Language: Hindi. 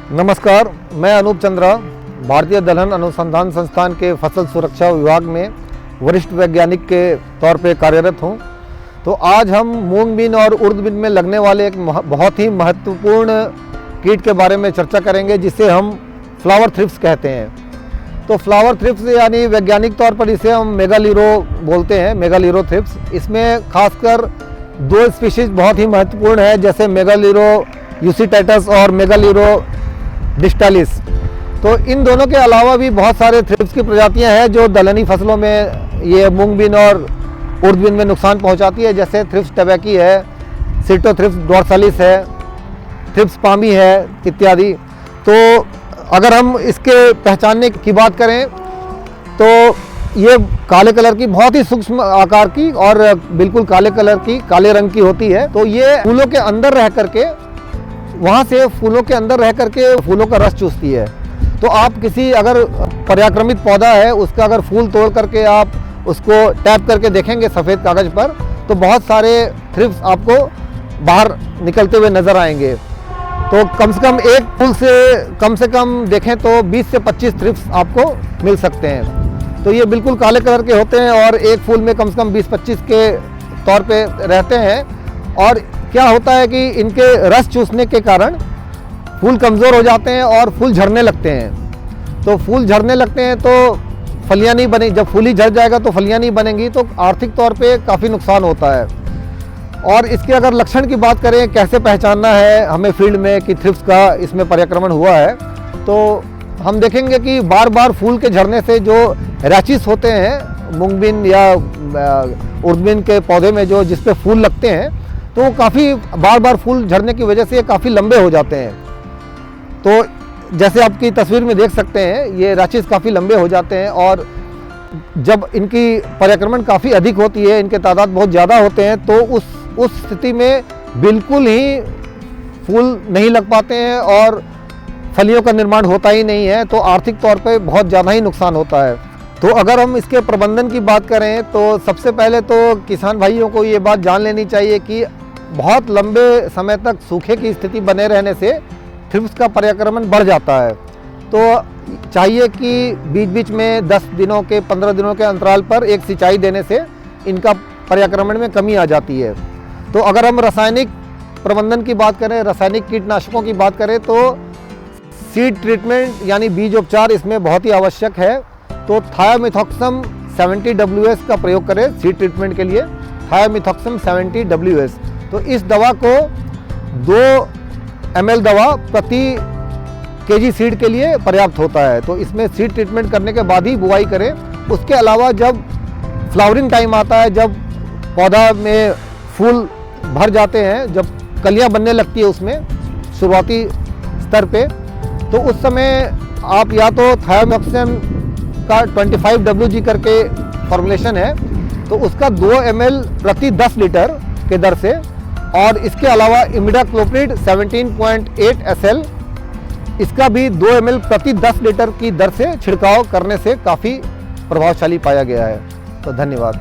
नमस्कार, मैं अनूप चंद्रा भारतीय दलहन अनुसंधान संस्थान के फसल सुरक्षा विभाग में वरिष्ठ वैज्ञानिक के तौर पे कार्यरत हूँ। तो आज हम मूंग बीन और उर्द बीन में लगने वाले एक बहुत ही महत्वपूर्ण कीट के बारे में चर्चा करेंगे, जिसे हम फ्लावर थ्रिप्स कहते हैं। तो फ्लावर थ्रिप्स यानी वैज्ञानिक तौर पर इसे हम मेगालिरो बोलते हैं, मेगालिरो थ्रिप्स। इसमें खासकर दो स्पीशीज बहुत ही महत्वपूर्ण है, जैसे मेगालिरो यूसिटाइटस और मेगालिरो डिस्टालिस। तो इन दोनों के अलावा भी बहुत सारे थ्रिप्स की प्रजातियां हैं जो दलहनी फसलों में ये मूंग बीन और उर्द बीन में नुकसान पहुंचाती है, जैसे थ्रिप्स टबैकी है, सिटोथ्रिप्स डोर्सालिस है, थ्रिप्स पामी है इत्यादि। तो अगर हम इसके पहचानने की बात करें तो ये काले कलर की, बहुत ही सूक्ष्म आकार की और बिल्कुल काले कलर की, काले रंग की होती है। तो ये फूलों के अंदर रह करके, वहाँ से फूलों के अंदर रह करके फूलों का रस चूसती है। तो आप किसी अगर पर्याक्रमित पौधा है उसका अगर फूल तोड़ करके आप उसको टैप करके देखेंगे सफ़ेद कागज़ पर, तो बहुत सारे थ्रिप्स आपको बाहर निकलते हुए नज़र आएंगे। तो कम से कम देखें तो 20 से 25 थ्रिप्स आपको मिल सकते हैं। तो ये बिल्कुल काले कलर के होते हैं और एक फूल में कम से कम 20-25 के तौर पे रहते हैं। और क्या होता है कि इनके रस चूसने के कारण फूल कमज़ोर हो जाते हैं और फूल झड़ने लगते हैं। तो फूल झड़ने लगते हैं तो फलियाँ नहीं बनेंगी। जब फूल ही झड़ जाएगा तो फलियाँ नहीं बनेंगी, तो आर्थिक तौर पे काफ़ी नुकसान होता है। और इसके अगर लक्षण की बात करें, कैसे पहचानना है हमें फील्ड में कि थ्रिप्स का इसमें पर्याक्रमण हुआ है, तो हम देखेंगे कि बार बार फूल के झड़ने से जो रैचिस होते हैं मूंग बीन या उर्द बीन के पौधे में जो जिस पे फूल लगते हैं, तो वो काफ़ी बार बार फूल झड़ने की वजह से ये काफ़ी लंबे हो जाते हैं। तो जैसे आपकी तस्वीर में देख सकते हैं, ये रैचिस काफ़ी लंबे हो जाते हैं और जब इनकी पर्याक्रमण काफ़ी अधिक होती है, इनके तादाद बहुत ज़्यादा होते हैं, तो उस स्थिति में बिल्कुल ही फूल नहीं लग पाते हैं और फलियों का निर्माण होता ही नहीं है। तो आर्थिक तौर पे बहुत ज़्यादा ही नुकसान होता है। तो अगर हम इसके प्रबंधन की बात करें तो सबसे पहले तो किसान भाइयों को ये बात जान लेनी चाहिए कि बहुत लंबे समय तक सूखे की स्थिति बने रहने से थ्रिप्स का पर्याक्रमण बढ़ जाता है। तो चाहिए कि बीच बीच में 10 दिनों के 15 दिनों के अंतराल पर एक सिंचाई देने से इनका पर्याक्रमण में कमी आ जाती है। तो अगर हम रासायनिक प्रबंधन की बात करें, रासायनिक कीटनाशकों की बात करें, तो सीड ट्रीटमेंट यानी बीज उपचार इसमें बहुत ही आवश्यक है। तो थायोमिथॉक्सम 70 WS का प्रयोग करें सीड ट्रीटमेंट के लिए, थायोमिथॉक्सम 70 WS। तो इस दवा को 2 ml दवा प्रति kg सीड के लिए पर्याप्त होता है। तो इसमें सीड ट्रीटमेंट करने के बाद ही बुआई करें। उसके अलावा जब फ्लावरिंग टाइम आता है, जब पौधा में फूल भर जाते हैं, जब कलियां बनने लगती है उसमें शुरुआती स्तर पे, तो उस समय आप या तो थायोमिथॉक्सम का 25 WG करके फॉर्मुलेशन है, तो उसका 2 ml प्रति 10 लीटर के दर से, और इसके अलावा इमिडाक्लोप्रिड 17.8 SL, इसका भी 2 ml प्रति 10 लीटर की दर से छिड़काव करने से काफ़ी प्रभावशाली पाया गया है। तो धन्यवाद।